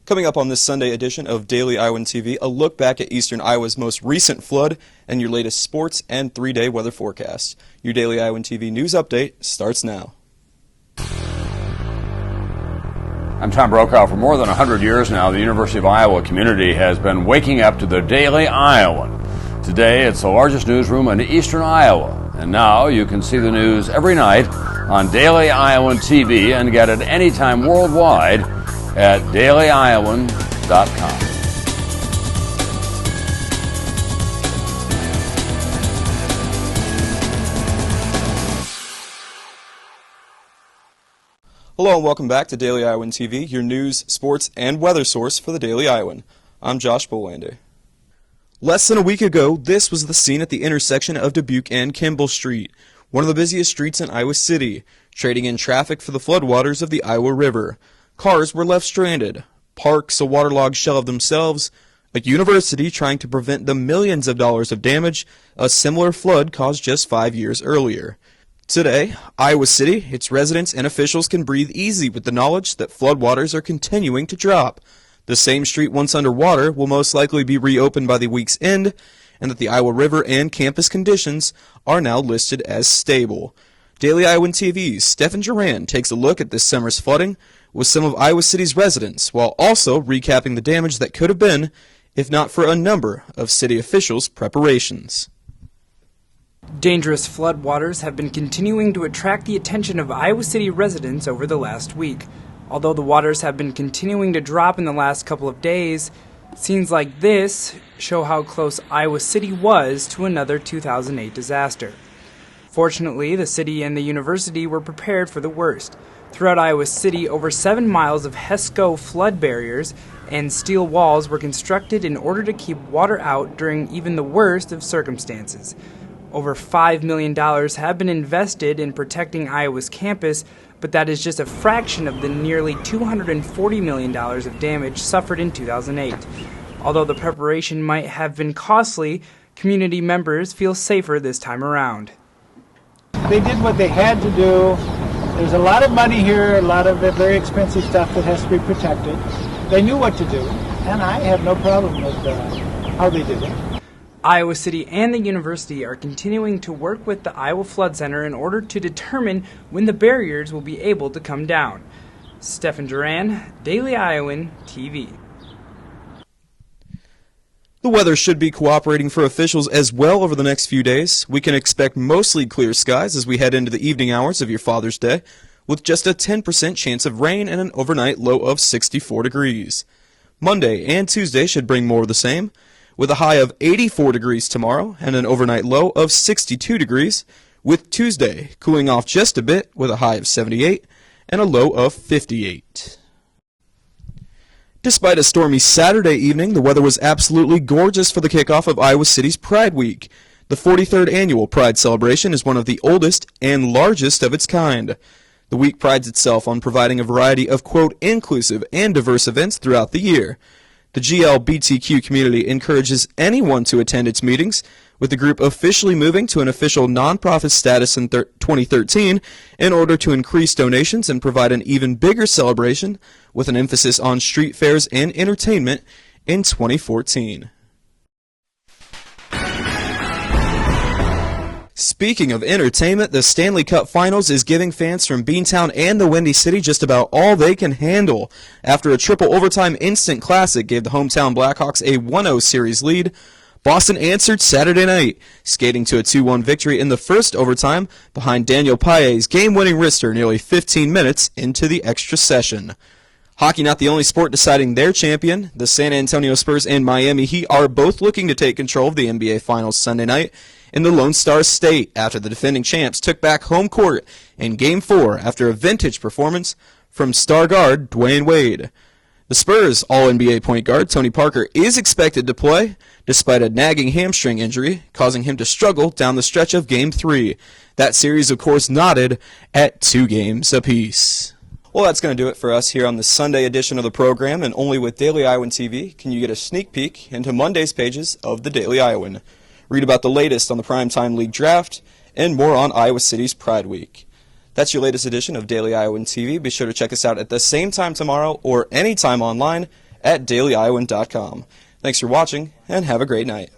Coming up on this Sunday edition of Daily Iowan TV, a look back at eastern Iowa's most recent flood and your latest sports and 3-day weather forecast. Your Daily Iowan TV news update starts now. I'm Tom Brokaw. For more than 100 years now, the University of Iowa community has been waking up to the Daily Iowan. Today, it's the largest newsroom in eastern Iowa. And now you can see the news every night on Daily Iowan TV and get it anytime worldwide at dailyiowan.com. Hello and welcome back to Daily Iowan TV, your news, sports, and weather source for the Daily Iowan. I'm Josh Bolander. Less than a week ago, this was the scene at the intersection of Dubuque and Kimball Street, one of the busiest streets in Iowa City, trading in traffic for the floodwaters of the Iowa River. Cars were left stranded, parks a waterlogged shell of themselves, a university trying to prevent the millions of dollars of damage a similar flood caused just 5 years earlier. Today, Iowa City, its residents and officials can breathe easy with the knowledge that floodwaters are continuing to drop. The same street once underwater will most likely be reopened by the week's end, and that the Iowa River and campus conditions are now listed as stable. Daily Iowan TV's Stefan Duran takes a look at this summer's flooding with some of Iowa City's residents, while also recapping the damage that could have been, if not for a number of city officials' preparations. Dangerous floodwaters have been continuing to attract the attention of Iowa City residents over the last week. Although the waters have been continuing to drop in the last couple of days, scenes like this show how close Iowa City was to another 2008 disaster. Fortunately, the city and the university were prepared for the worst. Throughout Iowa City, over 7 miles of HESCO flood barriers and steel walls were constructed in order to keep water out during even the worst of circumstances. Over $5 million have been invested in protecting Iowa's campus, but that is just a fraction of the nearly $240 million of damage suffered in 2008. Although the preparation might have been costly, community members feel safer this time around. They did what they had to do. There's a lot of money here, a lot of very expensive stuff that has to be protected. They knew what to do, and I have no problem with how they did it. Iowa City and the university are continuing to work with the Iowa Flood Center in order to determine when the barriers will be able to come down. Stefan Duran, Daily Iowan TV. The weather should be cooperating for officials as well over the next few days. We can expect mostly clear skies as we head into the evening hours of your Father's Day, with just a 10% chance of rain and an overnight low of 64 degrees. Monday and Tuesday should bring more of the same, with a high of 84 degrees tomorrow and an overnight low of 62 degrees, with Tuesday cooling off just a bit with a high of 78 and a low of 58. Despite a stormy Saturday evening, the weather was absolutely gorgeous for the kickoff of Iowa City's Pride Week. The 43rd annual Pride celebration is one of the oldest and largest of its kind. The week prides itself on providing a variety of, quote, inclusive and diverse events throughout the year. The GLBTQ community encourages anyone to attend its meetings, with the group officially moving to an official nonprofit status in 2013 in order to increase donations and provide an even bigger celebration with an emphasis on street fairs and entertainment in 2014. Speaking of entertainment, the Stanley Cup Finals is giving fans from Beantown and the Windy City just about all they can handle. After a triple overtime instant classic gave the hometown Blackhawks a 1-0 series lead, Boston answered Saturday night, skating to a 2-1 victory in the first overtime behind Daniel Paille's game-winning wrister nearly 15 minutes into the extra session. Hockey not the only sport deciding their champion. The San Antonio Spurs and Miami Heat are both looking to take control of the NBA Finals Sunday night in the Lone Star State after the defending champs took back home court in Game 4 after a vintage performance from star guard Dwayne Wade. The Spurs' All-NBA point guard Tony Parker is expected to play, despite a nagging hamstring injury, causing him to struggle down the stretch of Game 3. That series, of course, knotted at 2 games apiece. Well, that's going to do it for us here on the Sunday edition of the program, and only with Daily Iowan TV can you get a sneak peek into Monday's pages of the Daily Iowan. Read about the latest on the Primetime League draft, and more on Iowa City's Pride Week. That's your latest edition of Daily Iowan TV. Be sure to check us out at the same time tomorrow or anytime online at dailyiowan.com. Thanks for watching, and have a great night.